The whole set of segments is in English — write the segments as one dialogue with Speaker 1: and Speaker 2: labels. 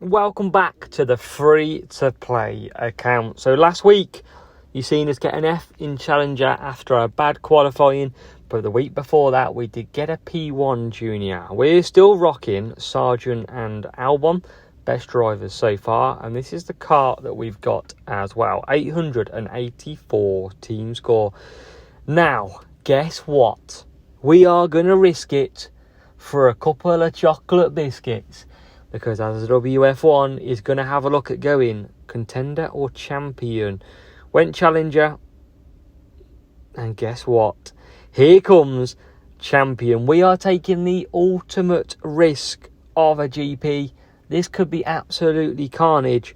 Speaker 1: Welcome back to the free-to-play account. So last week, you seen us get an F in Challenger after a bad qualifying, but the week before that, we did get a P1 Junior. We're still rocking Sargent and Albon, best drivers so far, and this is the car that we've got as well, 884 team score. Now, guess what? We are going to risk it for a couple of chocolate biscuits. Because as a WF1 is going to have a look at going contender or champion. Went challenger. And guess what? Here comes champion. We are taking the ultimate risk of a GP. This could be absolutely carnage.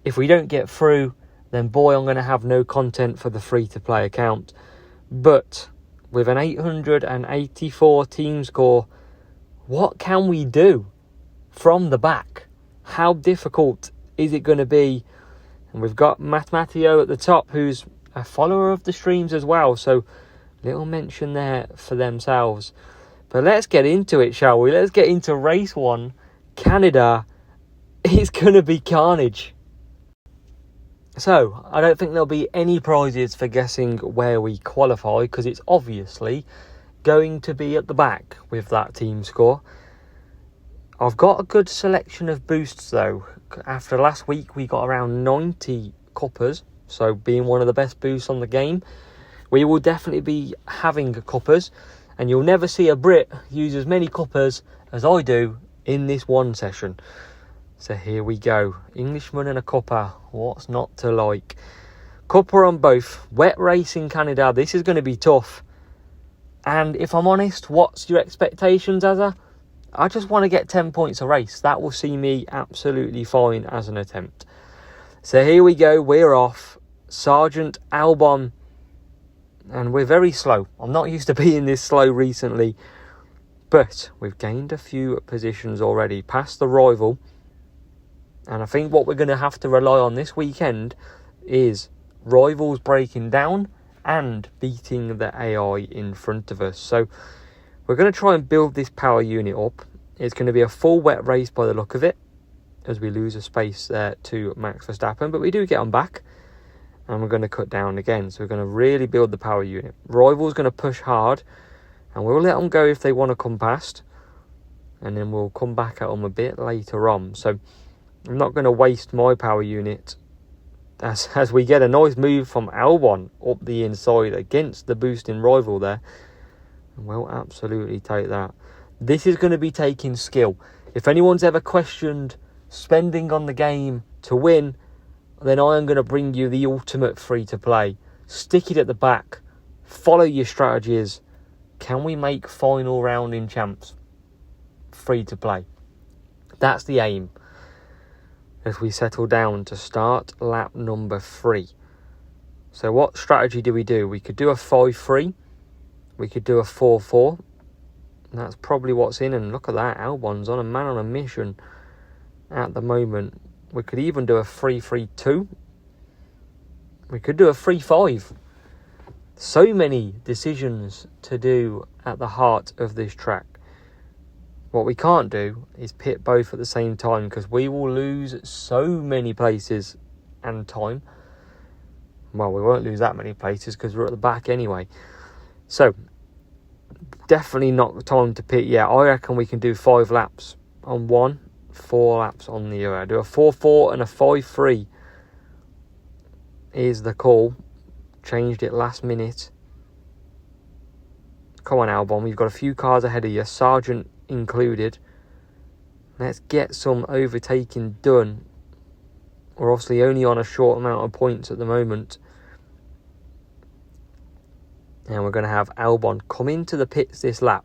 Speaker 1: If we don't get through, then boy, I'm going to have no content for the free-to-play account. But with an 884 team score, what can we do? From the back, how difficult is it going to be? And we've got Matmatio at the top, who's a follower of the streams as well, so little mention there for themselves. But let's get into it, shall we? Let's get into race 1, Canada. It's going to be carnage. So I don't think there'll be any prizes for guessing where we qualify, because it's obviously going to be at the back with that team score. I've got a good selection of boosts though. After last week we got around 90 cuppers, so being one of the best boosts on the game. We will definitely be having cuppers, and you'll never see a Brit use as many cuppers as I do in this one session. So here we go. Englishman and a cupper, what's not to like? Cupper on both. Wet race in Canada, this is going to be tough. And if I'm honest, what's your expectations, Azza? I just want to get 10 points a race. That will see me absolutely fine as an attempt. So here we go. We're off. Sargent, Albon. And we're very slow. I'm not used to being this slow recently. But we've gained a few positions already past the rival. And I think what we're going to have to rely on this weekend is rivals breaking down and beating the AI in front of us. So we're going to try and build this power unit up. It's going to be a full wet race by the look of it, as we lose a space there to Max Verstappen. But we do get on back, and we're going to cut down again. So we're going to really build the power unit. Rival's going to push hard, and we'll let them go if they want to come past. And then we'll come back at them a bit later on. So I'm not going to waste my power unit as we get a nice move from Albon up the inside against the boosting rival there. We'll absolutely take that. This is going to be taking skill. If anyone's ever questioned spending on the game to win, then I am going to bring you the ultimate free-to-play. Stick it at the back. Follow your strategies. Can we make final round in champs free-to-play? That's the aim. As we settle down to start lap number 3. So what strategy do? We could do a 5-3. We could do a 4-4. That's probably what's in. And look at that. Albon's on a mission at the moment. We could even do a 3-3-2. We could do a 3-5. So many decisions to do at the heart of this track. What we can't do is pit both at the same time, because we will lose so many places and time. Well, we won't lose that many places because we're at the back anyway. So definitely not time to pit yet. I reckon we can do 5 laps on one, 4 laps on the other. Do a 4-4 and a 5-3 is the call. Changed it last minute. Come on, Albon. We've got a few cars ahead of you, Sargent included. Let's get some overtaking done. We're obviously only on a short amount of points at the moment. And we're going to have Albon come into the pits this lap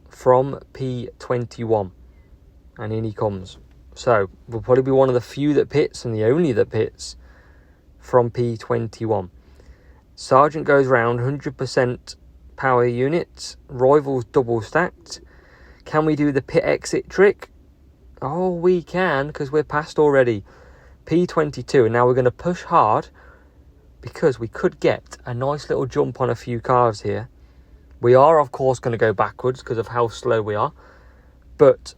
Speaker 1: from P21. And in he comes. So we'll probably be one of the few that pits and the only that pits from P21. Sargent goes round 100% power unit. Rivals double stacked. Can we do the pit exit trick? Oh, we can, because we're past already. P22. And now we're going to push hard, because we could get a nice little jump on a few cars here. We are, of course, going to go backwards because of how slow we are. But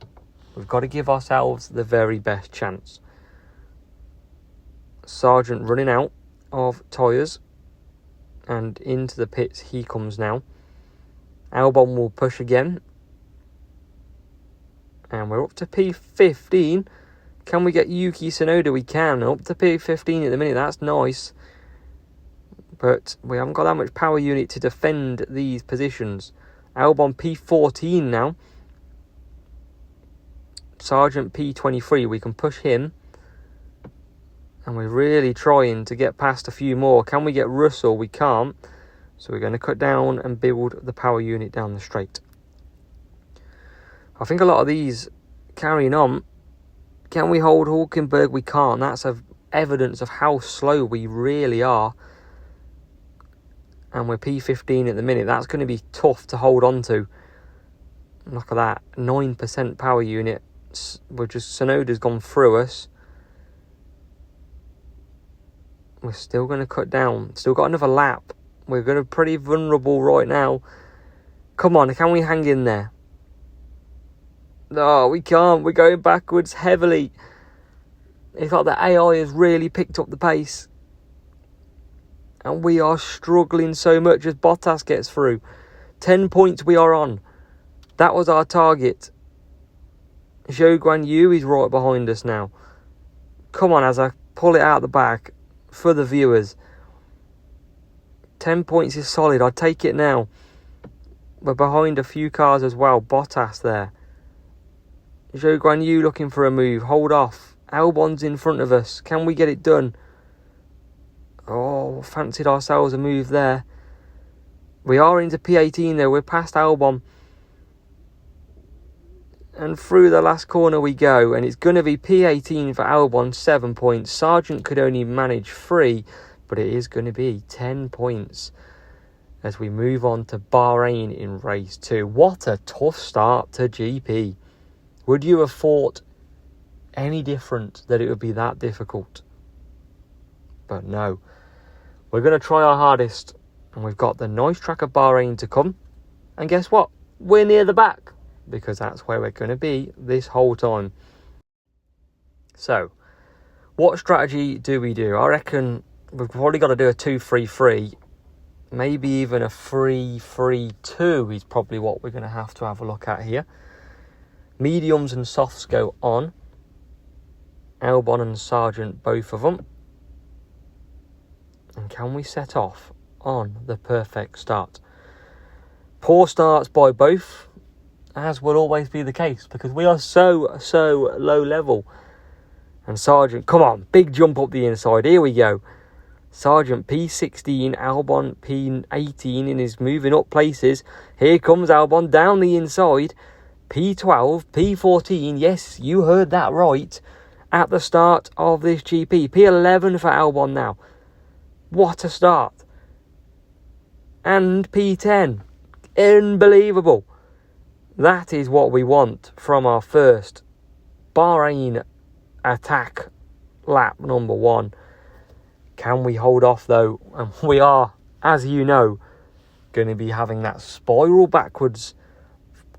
Speaker 1: We've got to give ourselves the very best chance. Sargent running out of tyres. And into the pits he comes now. Albon will push again. And we're up to P15. Can we get Yuki Tsunoda? We can. Up to P15 at the minute. That's nice. But we haven't got that much power unit to defend these positions. Albon P14 now. Sargent P23. We can push him. And we're really trying to get past a few more. Can we get Russell? We can't. So we're going to cut down and build the power unit down the straight. I think a lot of these carrying on. Can we hold Hulkenberg? We can't. That's evidence of how slow we really are. And we're P15 at the minute. That's going to be tough to hold on to. Look at that. 9% power unit. Tsunoda's gone through us. We're still going to cut down. Still got another lap. We're going to be pretty vulnerable right now. Come on, can we hang in there? No, we can't. We're going backwards heavily. It's like the AI has really picked up the pace. And we are struggling so much as Bottas gets through. 10 points we are on. That was our target. Zhou Guan Yu is right behind us now. Come on, as I pull it out the back for the viewers. 10 points is solid. I'll take it now. We're behind a few cars as well. Bottas there. Zhou Guan Yu looking for a move. Hold off. Albon's in front of us. Can we get it done? Oh, fancied ourselves a move there. We are into P18 though. We're past Albon. And through the last corner we go. And it's going to be P18 for Albon. 7 points. Sargent could only manage 3. But it is going to be 10 points. As we move on to Bahrain in race 2. What a tough start to GP. Would you have thought any different that it would be that difficult? But no. We're going to try our hardest. And we've got the nice track of Bahrain to come. And guess what? We're near the back. Because that's where we're going to be this whole time. So, what strategy do we do? I reckon we've probably got to do a 2-3-3. Maybe even a 3-3-2 is probably what we're going to have a look at here. Mediums and softs go on. Albon and Sargent, both of them. And can we set off on the perfect start? Poor starts by both, as will always be the case, because we are so low level. And Sargent, come on, big jump up the inside. Here we go. Sargent P16, Albon P18 and is moving up places. Here comes Albon down the inside. P12, P14, yes, you heard that right. At the start of this GP. P11 for Albon now. What a start. And P10. Unbelievable. That is what we want from our first Bahrain attack lap number 1. Can we hold off though? And we are, as you know, going to be having that spiral backwards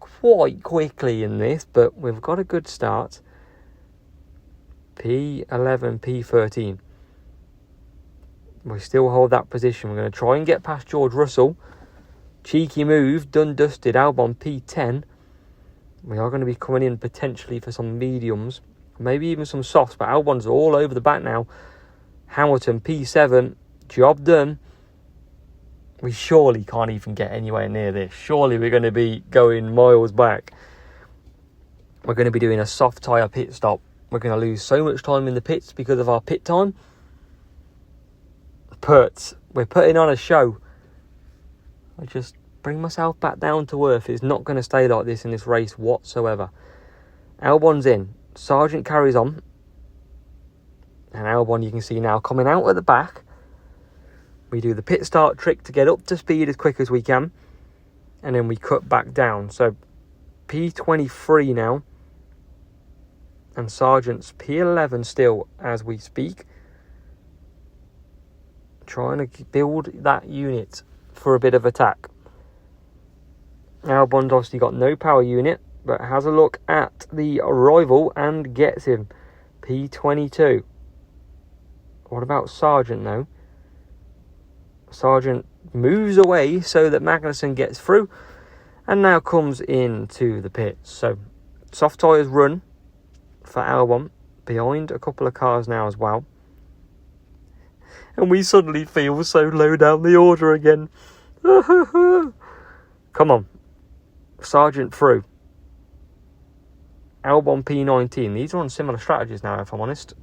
Speaker 1: quite quickly in this, but we've got a good start. P11, P13. We still hold that position. We're going to try and get past George Russell. Cheeky move, done dusted. Albon P10. We are going to be coming in potentially for some mediums, maybe even some softs, but Albon's all over the back now. Hamilton P7, job done. We surely can't even get anywhere near this. Surely we're going to be going miles back. We're going to be doing a soft tyre pit stop. We're going to lose so much time in the pits because of our pit time. But we're putting on a show. I just bring myself back down to earth. It's not going to stay like this in this race whatsoever. Albon's in. Sargent carries on. And Albon, you can see now, coming out at the back. We do the pit start trick to get up to speed as quick as we can. And then we cut back down. So P23 now. And Sargent's P11 still as we speak. Trying to build that unit for a bit of attack. Albon's obviously got no power unit. but has a look at the rival and gets him. P22. What about Sargent, though? Sargent moves away so that Magnussen gets through and now comes into the pits. So, soft tyres run for Albon, behind a couple of cars now as well. And we suddenly feel so low down the order again. Come on. Sargent through. Albon P19. These are on similar strategies now, if I'm honest.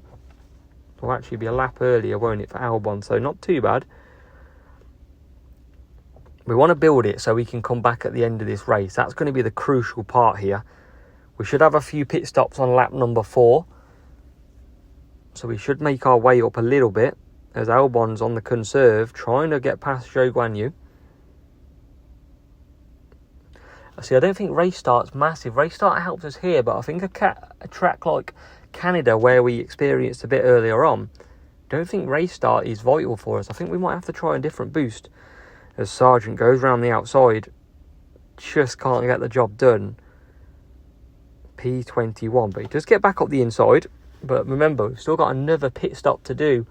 Speaker 1: Will actually be a lap earlier, won't it, for Albon? So not too bad. We want to build it so we can come back at the end of this race. That's going to be the crucial part here. We should have a few pit stops on lap number 4. So we should make our way up a little bit as Albon's on the conserve, trying to get past Zhou Guanyu. See, I don't think race start's massive. Race start helps us here, but I think a track like Canada, where we experienced a bit earlier on, don't think race start is vital for us. I think we might have to try a different boost. As Sargent goes round the outside, just can't get the job done. P21, but he does get back up the inside. But remember, we've still got another pit stop to do,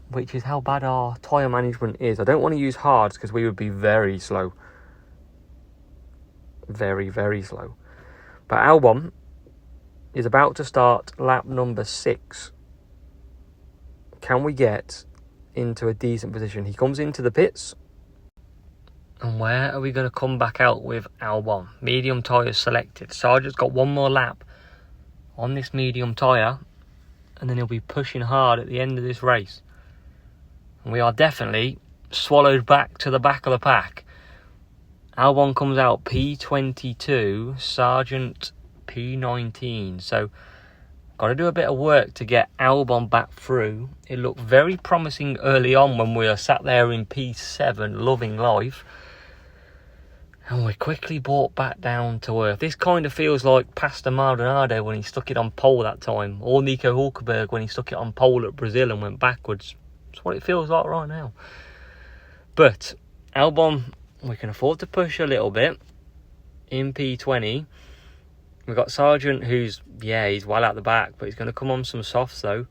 Speaker 1: which is how bad our tyre management is. I don't want to use hards because we would be very slow. Very, very slow. But Albon is about to start lap number 6. Can we get into a decent position? He comes into the pits. And where are we going to come back out with Albon? Medium tyres selected. Sargent's got one more lap on this medium tyre, and then he'll be pushing hard at the end of this race. And we are definitely swallowed back to the back of the pack. Albon comes out P22, Sargent P19. So, got to do a bit of work to get Albon back through. It looked very promising early on when we were sat there in P7, loving life. And we're quickly brought back down to earth. This kind of feels like Pastor Maldonado when he stuck it on pole that time. Or Nico Hulkenberg when he stuck it on pole at Brazil and went backwards. That's what it feels like right now. But Albon, we can afford to push a little bit in P20. We've got Sargent, who's, he's well out the back, but he's going to come on some softs though.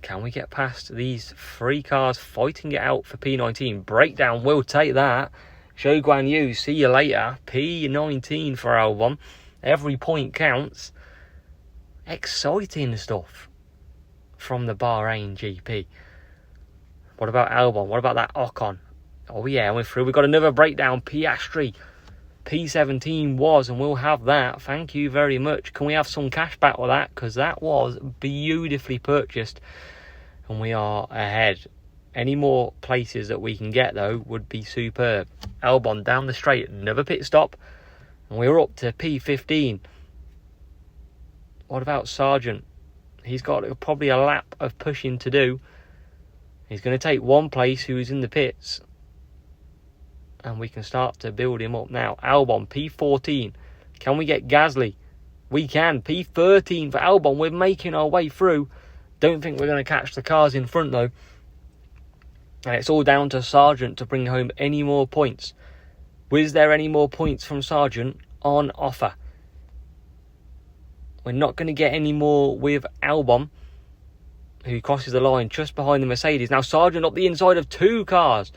Speaker 1: Can we get past these 3 cars fighting it out for P19? Breakdown, we'll take that. Zhou Guanyu, see you later. P19 for Albon. Every point counts. Exciting stuff from the Bahrain GP. What about Albon? What about that Ocon? Oh yeah, we're through. We've got another breakdown. Piastri. P17 was, and we'll have that. Thank you very much. Can we have some cash back with that? Because that was beautifully purchased. And we are ahead. Any more places that we can get, though, would be superb. Albon down the straight, another pit stop. And we're up to P15. What about Sargent? He's got probably a lap of pushing to do. He's going to take one place who's in the pits. And we can start to build him up now. Albon, P14. Can we get Gasly? We can. P13 for Albon. We're making our way through. Don't think we're going to catch the cars in front, though. And it's all down to Sargent to bring home any more points. Was there any more points from Sargent on offer? We're not going to get any more with Albon, who crosses the line just behind the Mercedes. Now Sargent up the inside of 2 cars.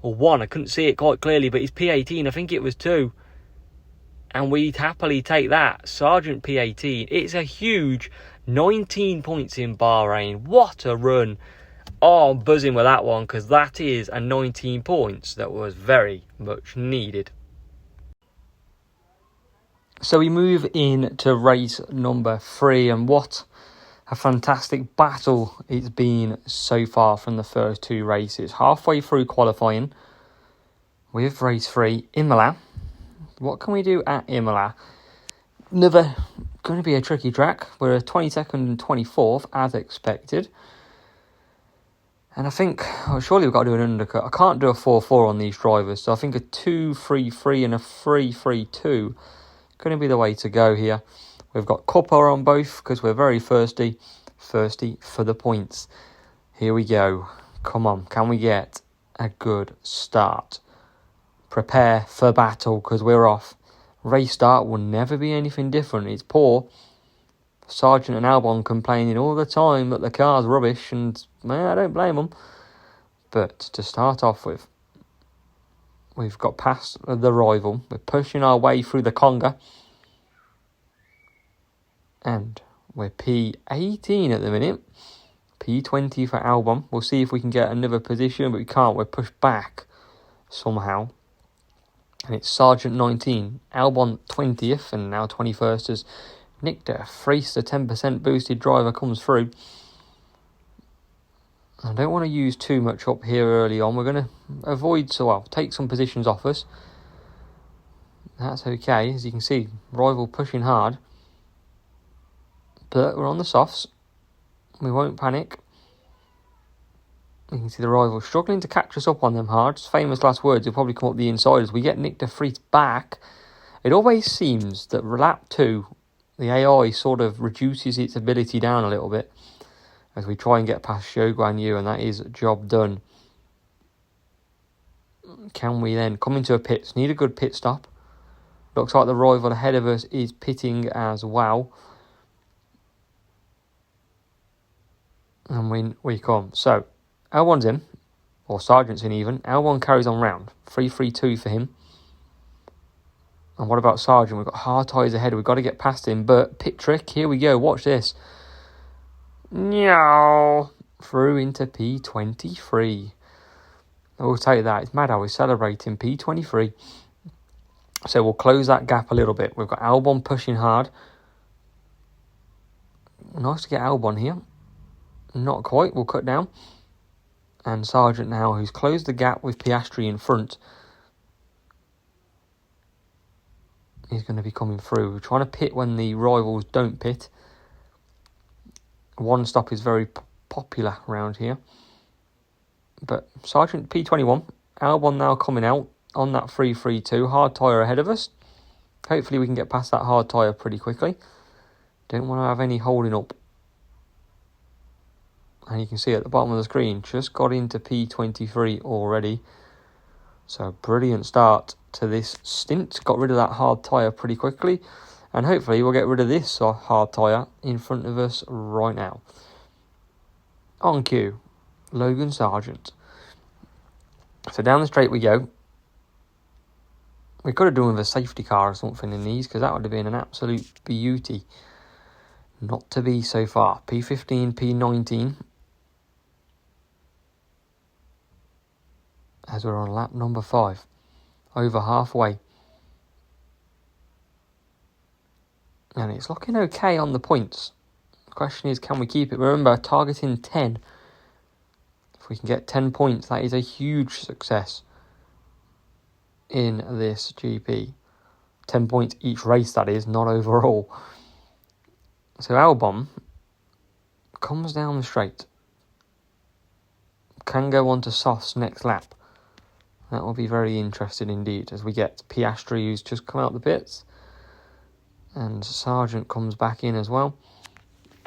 Speaker 1: Or 1, I couldn't see it quite clearly, but he's P18, I think it was 2. And we'd happily take that. Sargent P18. It's a huge 19 points in Bahrain. What a run. Oh, I'm buzzing with that one, because that is a 19 points that was very much needed. So we move into race number 3, and what a fantastic battle it's been so far from the first 2 races. Halfway through qualifying with race 3, Imola. What can we do at Imola? Another going to be a tricky track. We're 22nd and 24th as expected. And I think, surely we've got to do an undercut. I can't do a 4-4 on these drivers. So I think a 2-3-3 and a 3-3-2 going to be the way to go here. We've got Cuppa on both because we're very thirsty for the points. Here we go. Come on, can we get a good start? Prepare for battle because we're off Race start will never be anything different. It's poor. Sargent and Albon complaining all the time that the car's rubbish, and I don't blame them. But to start off with, we've got past the rival. We're pushing our way through the conga. And we're P18 at the minute. P20 for Albon. We'll see if we can get another position, but we can't. We're pushed back somehow. And it's Sargent 19. Albon 20th and now 21st as Nick de Vries, the 10% boosted driver, comes through. I don't want to use too much up here early on. We're going to avoid, take some positions off us. That's okay. As you can see, rival pushing hard. But we're on the softs. We won't panic. You can see the rival struggling to catch us up on them hard. Famous last words, he'll probably come up the inside as we get Nick de Vries back. It always seems that lap 2, the AI sort of reduces its ability down a little bit as we try and get past Zhou Guan Yu, and that is job done. Can we then come into a pits? Need a good pit stop. Looks like the rival ahead of us is pitting as well. And we come. So, L1's in, or Sargent's in even. L1 carries on round. 3-3-2 for him. And what about Sargent? We've got hard tyres ahead. We've got to get past him. But pit trick, here we go. Watch this. No. Through into P23. I will tell you that. It's mad how we're celebrating P23. So we'll close that gap a little bit. We've got Albon pushing hard. Nice to get Albon here. Not quite. We'll cut down. And Sargent now, who's closed the gap with Piastri in front. He's going to be coming through. We're trying to pit when the rivals don't pit. One stop is very popular around here. But Sargent P21. Albon now coming out on that 3-3-2. Hard tyre ahead of us. Hopefully we can get past that hard tyre pretty quickly. Don't want to have any holding up. And you can see at the bottom of the screen, just got into P23 already. So brilliant start to this stint. Got rid of that hard tyre pretty quickly. And hopefully we'll get rid of this hard tyre in front of us right now. On cue, Logan Sargent. So down the straight we go. We could have done with a safety car or something in these, because that would have been an absolute beauty. Not to be so far. P15, P19. As we're on lap number 5. Over halfway. And it's looking okay on the points. The question is, can we keep it? Remember, targeting 10. If we can get 10 points, that is a huge success in this GP. 10 points each race, that is, not overall. So Albon comes down the straight. Can go on to softs next lap. That will be very interesting indeed as we get Piastri, who's just come out the pits. And Sargent comes back in as well.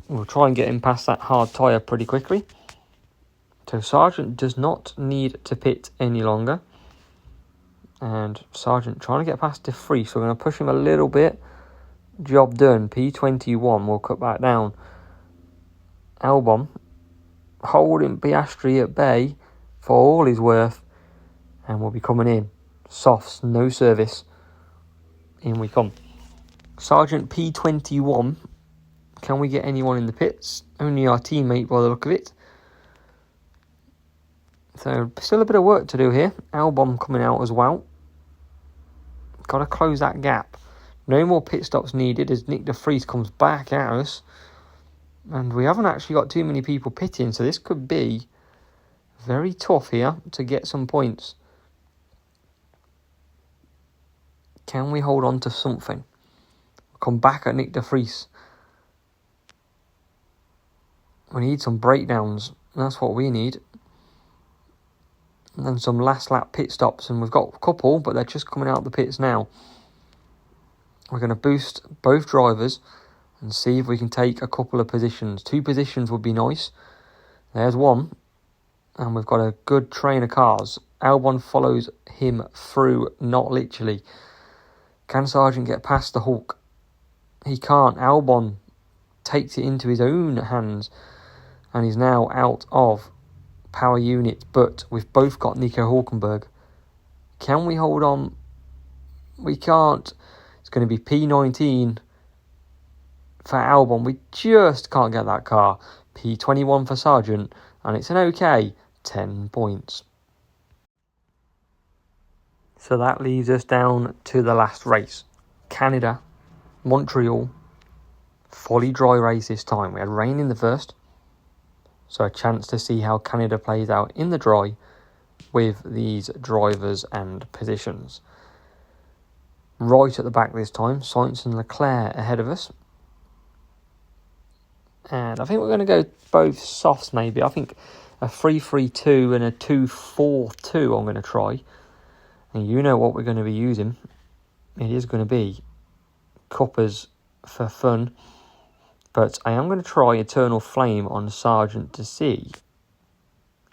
Speaker 1: We'll try and get him past that hard tyre pretty quickly. So Sargent does not need to pit any longer. And Sargent trying to get past de Vries. So we're going to push him a little bit. Job done. P21. We'll cut back down. Albon holding Piastri at bay for all he's worth. And we'll be coming in. Softs, no service. In we come. Sargent P21. Can we get anyone in the pits? Only our teammate by the look of it. So still a bit of work to do here. Albon coming out as well. Got to close that gap. No more pit stops needed as Nick de Vries comes back at us. And we haven't actually got too many people pitting. So this could be very tough here to get some points. Can we hold on to something? Come back at Nick de Vries. We need some breakdowns. That's what we need. And then some last lap pit stops. And we've got a couple, but they're just coming out the pits now. We're going to boost both drivers and see if we can take a couple of positions. 2 positions would be nice. There's one. And we've got a good train of cars. Albon follows him through, not literally. Can Sargent get past the Hulk? He can't. Albon takes it into his own hands and is now out of power unit, but we've both got Nico Hulkenberg. Can we hold on? We can't. It's going to be P19 for Albon. We just can't get that car. P21 for Sargent, and it's an okay 10 points. So that leaves us down to the last race. Canada, Montreal, fully dry race this time. We had rain in the first, so a chance to see how Canada plays out in the dry with these drivers and positions. Right at the back this time, Sainz and Leclerc ahead of us. And I think we're going to go both softs maybe. I think a 3-3-2 and a 2-4-2 I'm going to try. And you know what we're going to be using. It is going to be cuppers for fun. But I am going to try Eternal Flame on Sargent to see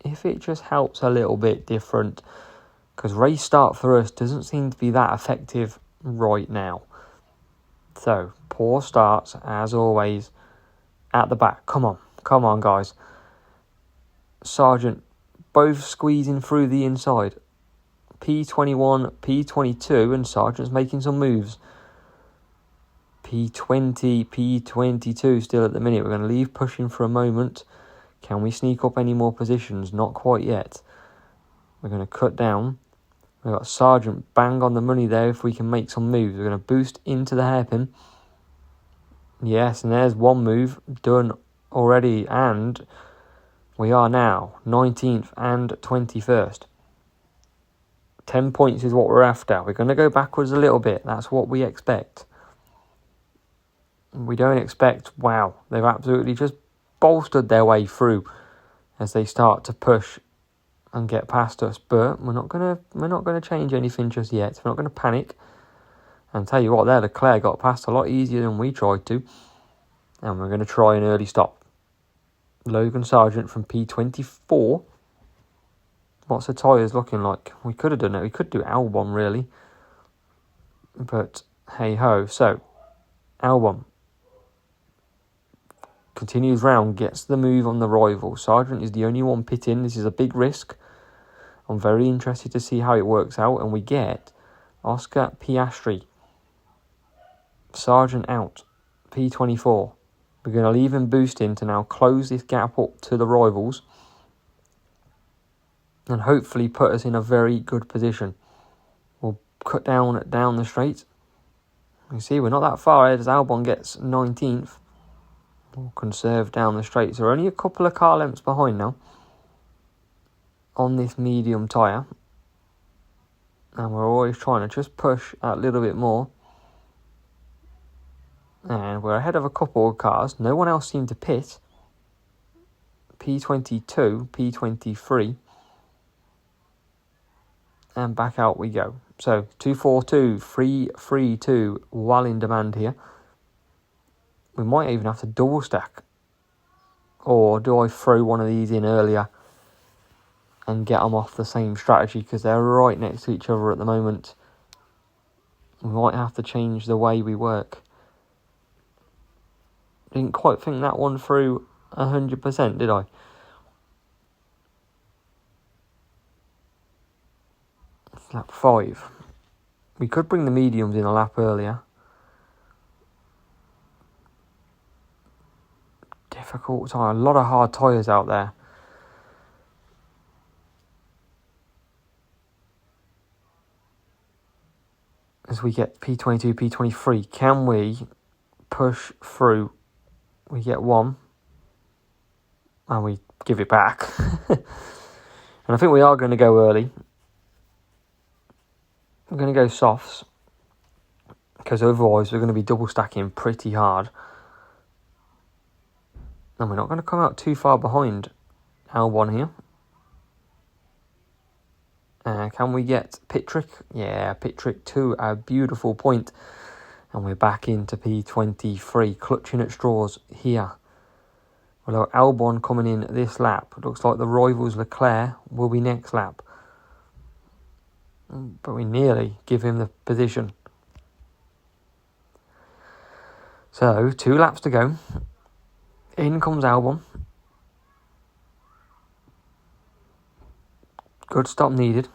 Speaker 1: if it just helps a little bit different. Because race start for us doesn't seem to be that effective right now. So, poor starts as always at the back. Come on guys. Sargent both squeezing through the inside. P21, P22, and Sargent's making some moves. P20, P22 still at the minute. We're going to leave pushing for a moment. Can we sneak up any more positions? Not quite yet. We're going to cut down. We've got Sargent bang on the money there if we can make some moves. We're going to boost into the hairpin. Yes, and there's one move done already. And we are now 19th and 21st. 10 points is what we're after. We're going to go backwards a little bit. That's what we expect. We don't expect, wow, they've absolutely just bolstered their way through as they start to push and get past us. But we're not gonna change anything just yet. We're not going to panic. And tell you what, there, Leclerc got past a lot easier than we tried to. And we're going to try an early stop. Logan Sargent from P24. What's the tyres looking like? We could have done it. We could do Albon, really. But, hey-ho. So, Albon continues round, gets the move on the rival. Sargent is the only one pitting. This is a big risk. I'm very interested to see how it works out. And we get Oscar Piastri. Sargent out. P24. We're going to leave him boosting to now close this gap up to the rivals. And hopefully put us in a very good position. We'll cut down the straight. You see, we're not that far ahead as Albon gets 19th. We'll conserve down the straight. So we're only a couple of car lengths behind now on this medium tyre. And we're always trying to just push a little bit more. And we're ahead of a couple of cars. No one else seemed to pit. P22, P23. And back out we go. So 2-4-2, 3-3-2, well in demand here. We might even have to double stack. Or do I throw one of these in earlier and get them off the same strategy? Because they're right next to each other at the moment. We might have to change the way we work. Didn't quite think that one through 100%, did I? Lap 5. We could bring the mediums in a lap earlier. Difficult tyre. A lot of hard tyres out there. As we get P22, P23, can we push through? We get one. And we give it back. And I think we are going to go early. We're going to go softs, because otherwise we're going to be double stacking pretty hard. And we're not going to come out too far behind L1 here. Can we get pit trick? Yeah, pit trick to a beautiful point. And we're back into P23, clutching at straws here. Although Albon coming in this lap. It looks like the rivals Leclerc will be next lap. But we nearly give him the position. So 2 laps to go. In comes Albon. Good stop needed.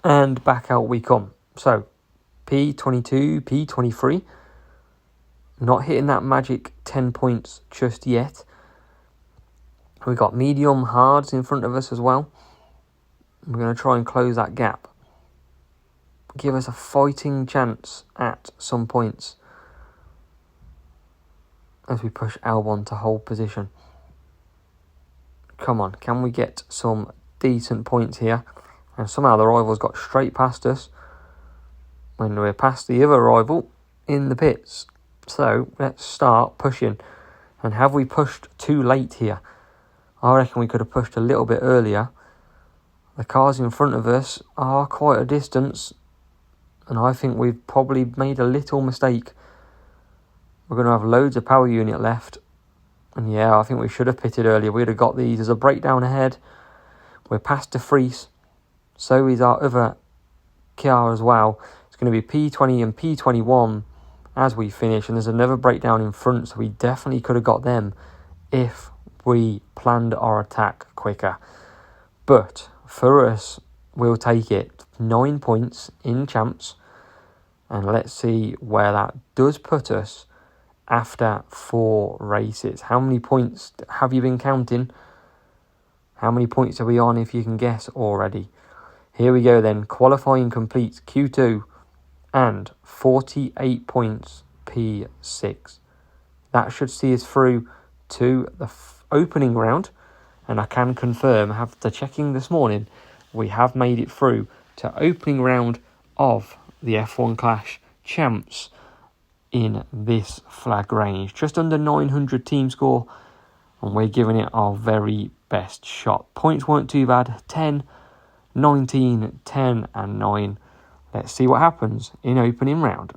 Speaker 1: And back out we come. So P22, P23. Not hitting that magic 10 points just yet. We got medium hards in front of us as well. We're going to try and close that gap. Give us a fighting chance at some points as we push Albon to hold position. Come on, can we get some decent points here? And somehow the rivals got straight past us when we're past the other rival in the pits. So let's start pushing. And have we pushed too late here? I reckon we could have pushed a little bit earlier. The cars in front of us are quite a distance, and I think we've probably made a little mistake. We're going to have loads of power unit left. And yeah, I think we should have pitted earlier. We'd have got these. There's a breakdown ahead. We're past De Vries. So is our other car as well. It's going to be P20 and P21 as we finish. And there's another breakdown in front. So we definitely could have got them if we planned our attack quicker. But for us, we'll take it. 9 points in champs. And let's see where that does put us after 4 races. How many points have you been counting? How many points are we on, if you can guess already? Here we go then. Qualifying complete Q2 and 48 points P6. That should see us through to the opening round. And I can confirm, after checking this morning, we have made it through to opening round of the F1 Clash Champs in this flag range. Just under 900 team score, and we're giving it our very best shot. Points weren't too bad. 10, 19, 10 and 9. Let's see what happens in opening round.